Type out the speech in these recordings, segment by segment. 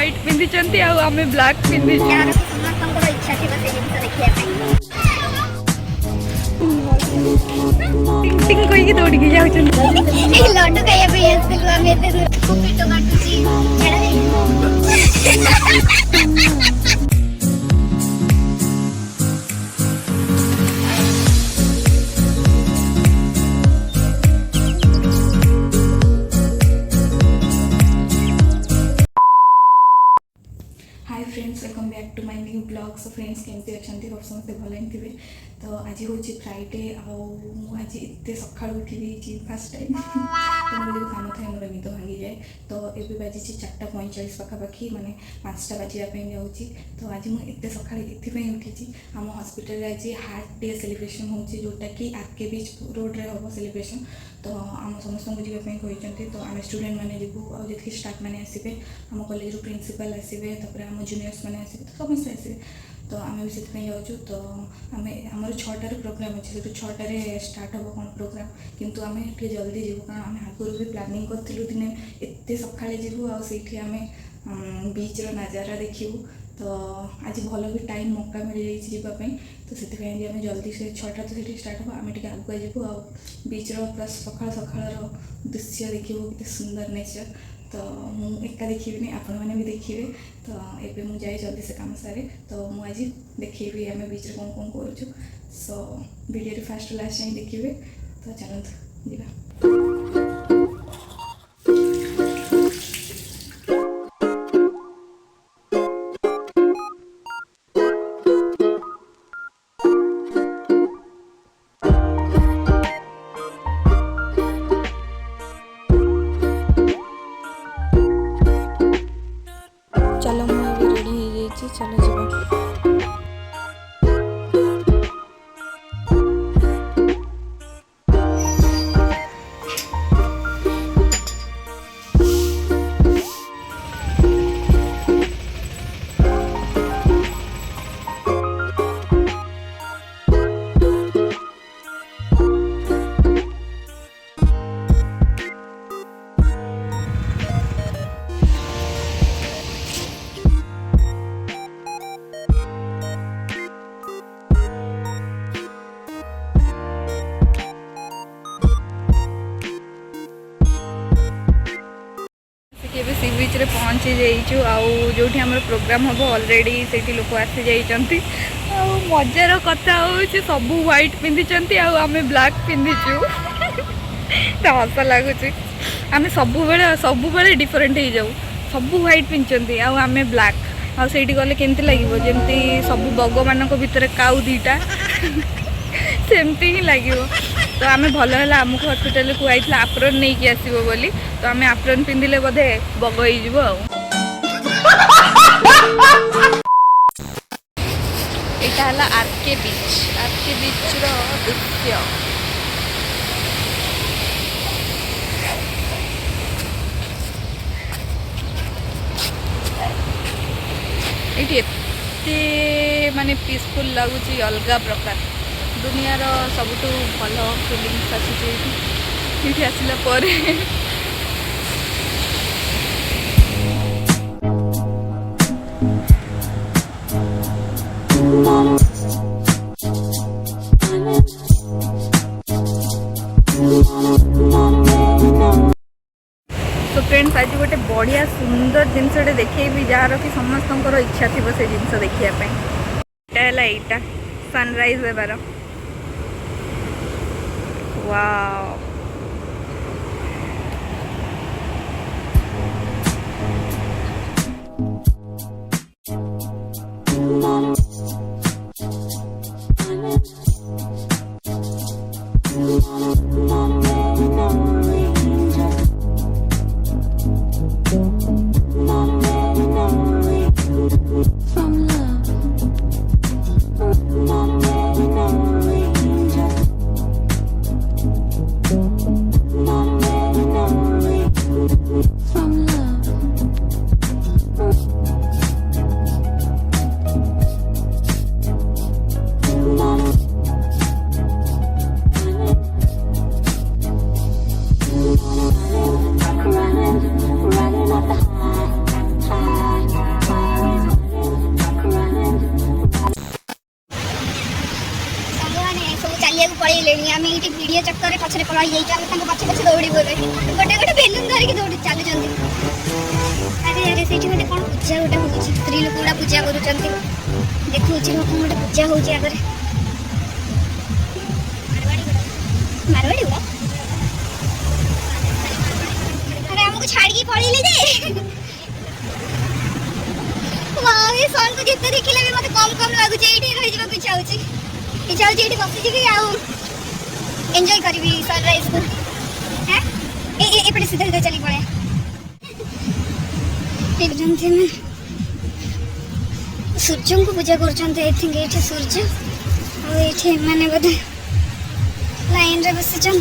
White पिंधि आमे black पिंधि इच्छा थी बस देखिए टिंग टिंग कोई दौड़ी के जाउछन लड्डू खाइए पे आसलु हम एते दूर पेट काटुची hi friends welcome back to my new blog. So friends केमती अच्छा होप समस्ते भल ही थे। तो आज हूँ फ्राइडे आज एत सका उठी फास्ट टाइम तो मुझे काम थाए मोर निद भांगी जाए। तो ये बाजी 4:45 पाखापाखि माने 5टा बाजापी जाऊँगी। तो आज मुझे सका ये उठी आम हस्पिटाल आज हार्ट डे सेलिब्रेशन हो जोटा कि आरके बीच रोड रे हम सेलिब्रेशन। तो आम समस्त को जावाई तो आम स्टूडेंट मैंने जीवु आगे स्टाफ मैंने आसवे आम कॉलेज प्रिंसिपल आसवे आम जूनियर्स मैंने आसवे तो समस्त आसवे। तो आम भी से जाऊँ। तो आम आमर 6टार प्रोग्राम अच्छे से 6टार स्टार्ट हम कौन प्रोग्राम किंतु आम टे जल्दी जीवु कारण आम आगुरी भी प्लानिंग करूँ दिने एत सका जीवु आम बीच नजारा देखू। तो आज भल भी टाइम मौका मिल जावाई तो से आम जल्दी से 6टा तो से स्टार्ट हम आम टे आगुआ जीवु आ बीच पूरा सका सका दृश्य देखू कितने सुंदर नेचर। तो मुझे एका देखी आपण मैंने भी देखिए। तो ये मुझे जाए जल्दी से काम सारे तो मुझे आज देखी आम बीच कौन कौन करूँ। सो वीडियो फास्ट लास्ट जाए देखिए। तो चलते जा चलो मुझे रेडी हो चलो जी। सी बीच रे पहुँची जाइचु जो आम प्रोग्राम हम ऑलरेडी से लोक आसी जाइंट। मजार कथा हूँ सब व्हाइट पिंधि आम ब्लैक पिंधिचु तो हस लगुच आम सब डिफरेंट हो जाऊ सब व्हाइट पिंधि आम ब्लैक आठी गले केमती लगे जमती सब बग मान भर काउ 2टा सेमती ही लगे। तो आम भल है आमको हस्पिटाल को आई आप्रन नहीं कि आसो बोली तो आम आप्रन पिंधिले बोधे बग हो यहाँ आरके बीच दृश्य। ये माने पीसफुल लगुच अलग प्रकार दुनियार सबुठ भल फिलिंग्स आसी आसला पर तो फ्रेंड्स आज गोटे बढ़िया सुंदर जिनसटे देखी जार कि समस्त इच्छा थी से जिनस देखापी यहाँ सनराइज होबार। वाओ पछरे पळा ये जाम तांको पछ पछ दौड़ी बोले गोटे गोटे बेलून धरि के दौड़ी चालू जंती अरे अरे सेठी गोटे कोन पूजा गोटे होची स्त्री लोक गुडा पूजा करू जंती देखु छी लोक गोटे पूजा होची आगरे मारवाड़ी गुडा अरे हमको छाड़ के पळीले जे वाह ये सन को जिते देखिले भी मते कम कम लागु जे एठी रहि जबा इच्छा होची एठी बसी जी के आउ एंजॉय करबी सनराइज को हैं ए पड़े सीधा सीधा चली पड़े एक जन थे मैं सूर्य को पूजा करछन्ते आई थिंक एठी सूर्य और एठी माने बदे लाइन रे बस जन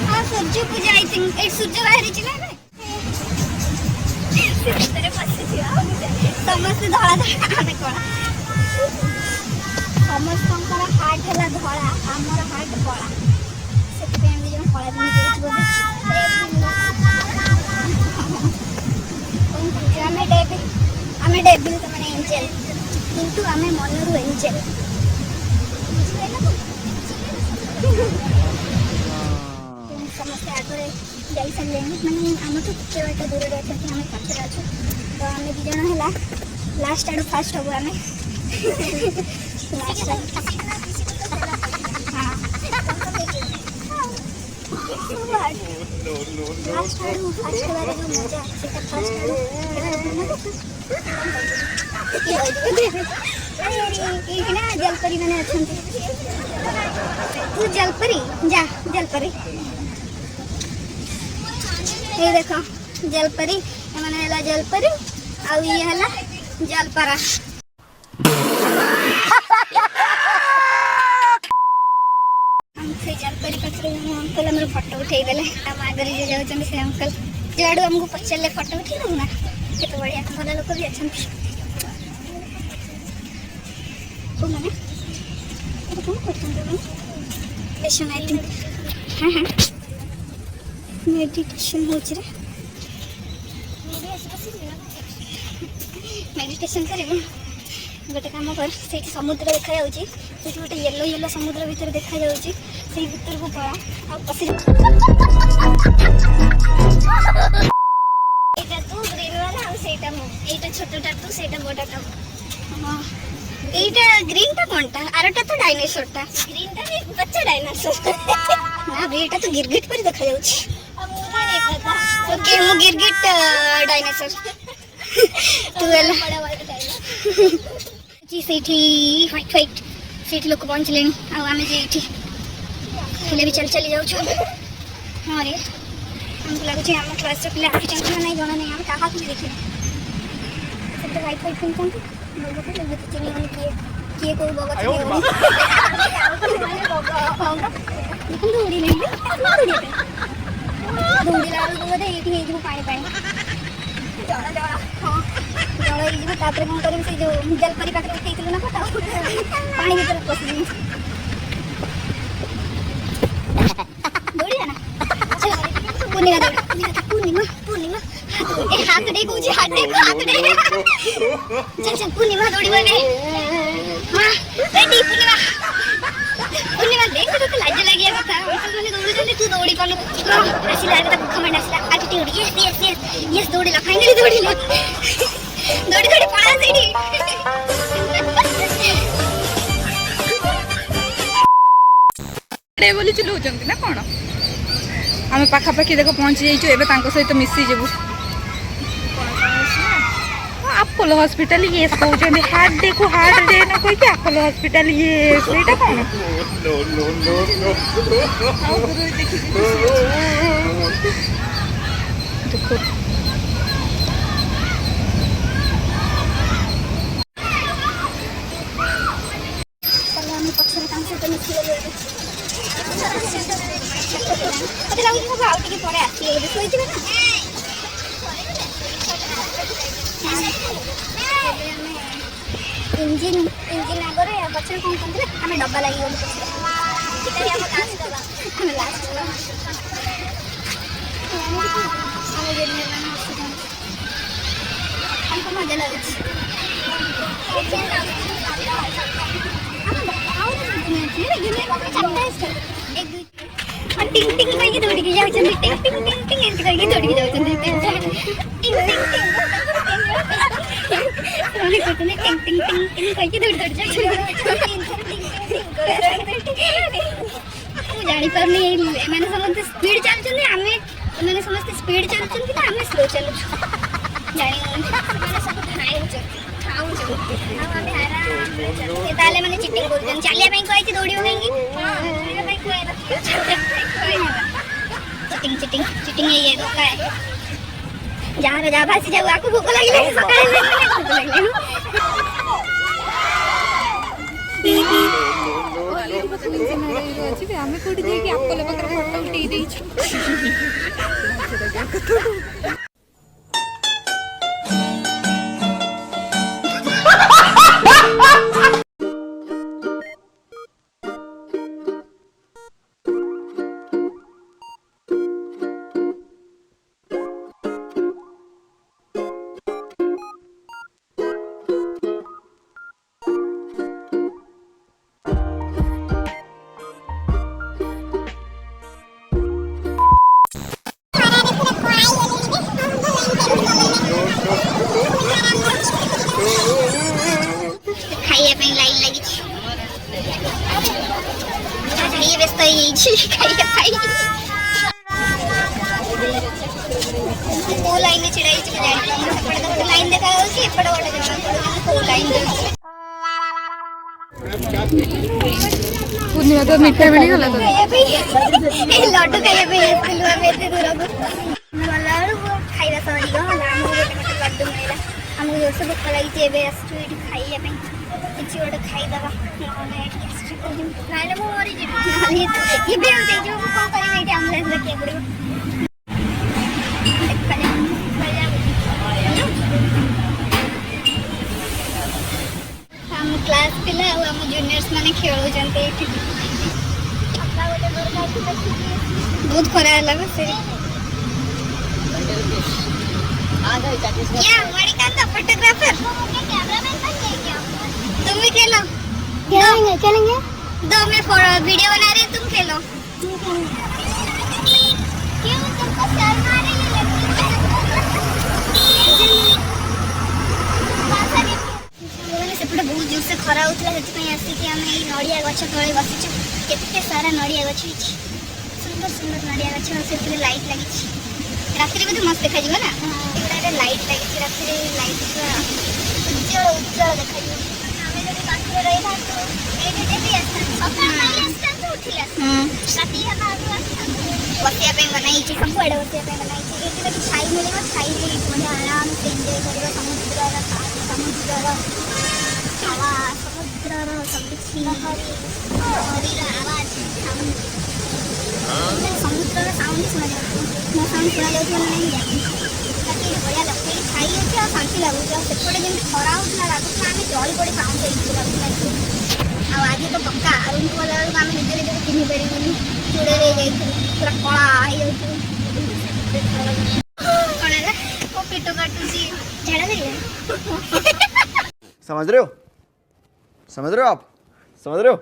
हां सूर्य पूजा आई थिंक एक सूर्य बाहर चिला ना तेरे पास समस्त धड़ा धड़ा आमे कोना समस्त हार्ट है धड़ा आमर हार्ट कला से हम जो कला दिन आमे डेबिल तो माने एंजल किंतु आमे मनरु एंजल समस्त आगे जाई सारे माने आम तो केवटा दूर रही आम पाखे अच्छे तो आम दी जन है लास्ट आड़ फास्ट हबू आम लास्ट आड़ फास्ट हबार जो मजा से फास्ट आड़ जलपरी मैंने अच्छा तू जलपरी जा जलपरी ये देखो जलपरी माने हला जलपरी आ ये हला जलपरा हम से जलपरी पछरे अंकल हमर फोटो उठै देले हम आगरी जे जाउछन से अंकल जेडू हमको पछले फोटो उठै दउ ना केते बढ़िया भला लोक भी अछन ओ माने ये कोन करछन रे लेसन आई थिंक हां हां मेडिटेशन हो रे मेडिटेशन करिबो गोटे काम कर से समुद्र देखा जाउची से गोटे येलो येलो समुद्र भीतर देखा जाउची से भीतर को पड़ा आ पसी एटा तू ग्रीन वाला आ सेटा मो एटा छोटटा तू सेटा बड़ाटा हां एटा ग्रीन टा कोनटा आरटा तो डायनासोरटा ग्रीन टा एक बच्चा डायनासोर ना बेटा तो गिरगिट पर देखा जाउची ओके मु गिरगिट डायनासोर तू एला बड़ा वाला डायनासोर जी सेठी फाइट फाइट सेठी लोक पहुंचलेनी आ आमे जे एठी खेले भी चल चली जाउ छु हां रे हमको लागु छै हम क्लास रे पिला आखि चंचना नहीं जाना नहीं हम काहा को देखे सब तो वाइट वाइट पिन लोगों को लोग चिनी मन किए को बाबा लेकिन दौड़ी नहीं दौड़ी लागल को दे एठी हे जो पानी पानी जड़ा जड़ा हां जड़ा ई जो तापर कोन करम से जो जलपरी पाखरे उठैतिलु ना फोटो पानी भीतर पसि दौड़ी ना पूर्णिमा ए हाथ दे को हाथ दे चल चल पूर्णिमा दौड़ी बने हां रेडी पूर्णिमा देख तो लाज लागिया कथा ऐसे माने दौड़ी जने तू दौड़ी कोन आसी लागे त कमेंट आसला एटीट्यूड यस दौड़ी ला फाइनली दौड़ी ला दौड़ी दौड़ी पड़ा सेठी रे बोली चलौ जंती ना कोन आम पाखापाखि देख पहुँची जाइए एवं तांको सहित मिसी जीवु अपोलो हॉस्पिटल ये कहते हार्ट देखो हार्ट डे न कह अपोलो हॉस्पिटल ये सेटा कौन देखो पड़े आसी इंजिन आगे पचर कौन करते आम डब्बा लगी गलु लास्ट हमको मजा लाଗୁଛି टिंग टिंग करके दौड़िकी जाउछन्ती टिंग टिंग टिंग टिंग एंती करके दौड़िकी जाउछन्ती टिंग टिंग टिंग टिंग टिंग टिंग करके दौड़ दौड़ जाउछन्ती ମୁଁ ଜାଣିପାରୁନି ଏମାନେ ସମସ୍ତେ ସ୍ପିଡ୍ ଚାଲୁଛନ୍ତି ଏମାନେ ସମସ୍ତେ ସ୍ପିଡ୍ ଚାଲୁଛନ୍ତି ନା ଆମେ ସ୍ଲୋ ଚାଲୁଛୁ ଜାଣିପାରୁନି ସେମାନେ ସବୁ ଧାଉଁଛନ୍ତି ଆଉ ଆମେ ଆରାମରେ ତାହେଲେ ମାନେ ଚିଟିଂ କରୁଛନ୍ତି ଚାଲିବା ପାଇଁ କହିଛି ଦୌଡ଼ିବା ପାଇଁକି ଚିଟିଂ ଚିଟିଂ ଚିଟିଂ ହେଇଯାଏ ଧୋକା ଯାହାର ଯାହା ଭାସି ଯାଉ ଆକୁ ଭୋକ ଲାଗିଲା ସକାଳେ ଭୋକ ଲାଗିଲା ଆମେ କୋଉଠି ଯାଇକି ଆପଲ ପାଖରେ ଫଟୋ ଉଠେଇ ଦେଇଛୁ खाइए पे लाइन लगी ये व्यस्त है खाइए खाई को लाइन में चिड़ाई लाइन देखा एपटे गोटे को लाइन पूर्णिमा तो मिठा मिली गला तो लड्डू खाइए पे एते दूर को गला खाइबा सरी गला लड्डू मिला हमको जोरसे भोक लगी खाइए किसी गोटे खाईदबा ना मरी जी कौन करेंगे ये आम्बुलेंस रखिए पड़ो हम क्लास पिला आम जूनियर्स मैंने खेलुंट बहुत खरा है से या मणिकांत फोटोग्राफर तुम भी खेलो खेलेंगे दो मैं वीडियो बना रही तुम खेलो क्यों तुमको शर्म आ रही है सेपटे बहुत जोर से खरा होता है आसिक आम नड़िया गछ तले बसीचु केते सारा नड़िया गछ सुंदर सुंदर नड़िया गछ से लाइट लगी रात्रि में मस्त देखा ना गुड़ा लाइट लगी रात्रि लाइट उज्जवल उज्जवल देखा रही बसिया बनाई सबुआड़े बसिया बनाई छाई मिले छाई मजा आराम से एंजॉय कर समुद्र हवा समुद्र सबकिछि हरीर आवाज समुद्र साउंड सुना जाए मो साउंड सुना जाए नहीं जाए बढ़िया लगता है खाई होती और शांति लगुच सेपटे जमी खरा होता लगुला आम जली पड़ी साउंड आज तो पक्का रूम को गला बेलू आम निजे निजे चिन्ह पारूनी चूड़े जाइए पूरा कला कौन है वो पेट काटुची झाड़ा लगे समझ रहे हो आप समझ रहे हो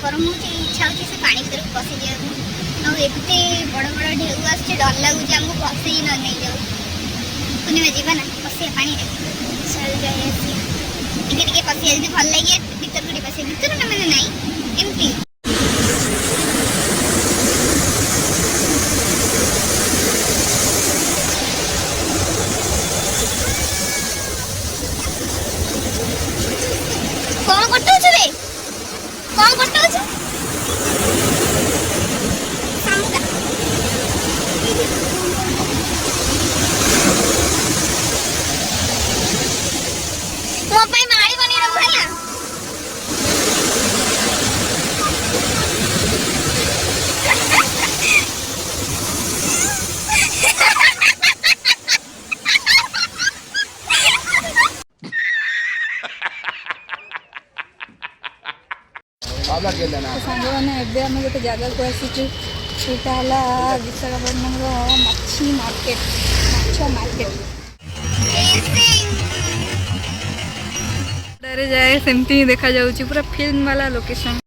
गरम इच्छा होती से पानी भर पशि जाए एते बड़ बड़ ढेउ आसছে डर लगुच आमको पशि न नहीं जाऊ पूर्णिमा जीवा ना पशि पानी चल जाए टिके पशि जब भल लगे भर गुड़ी पशि भर ना मैंने ना एमती कौन करते रे कौन करते ସାଙ୍ଗମାନେ ଏବେ ଆମେ ଗୋଟେ ଜାଗାକୁ ଆସିଛୁ, ସେଇଟା ହେଲା ବିଶାଖାପଟନମର ମାଛ ମାର୍କେଟ। ଯାଏ ସେମିତି ହିଁ ଦେଖାଯାଉଛି, ପୁରା ଫିଲ୍ମ ବାଲା ଲୋକେସନ୍।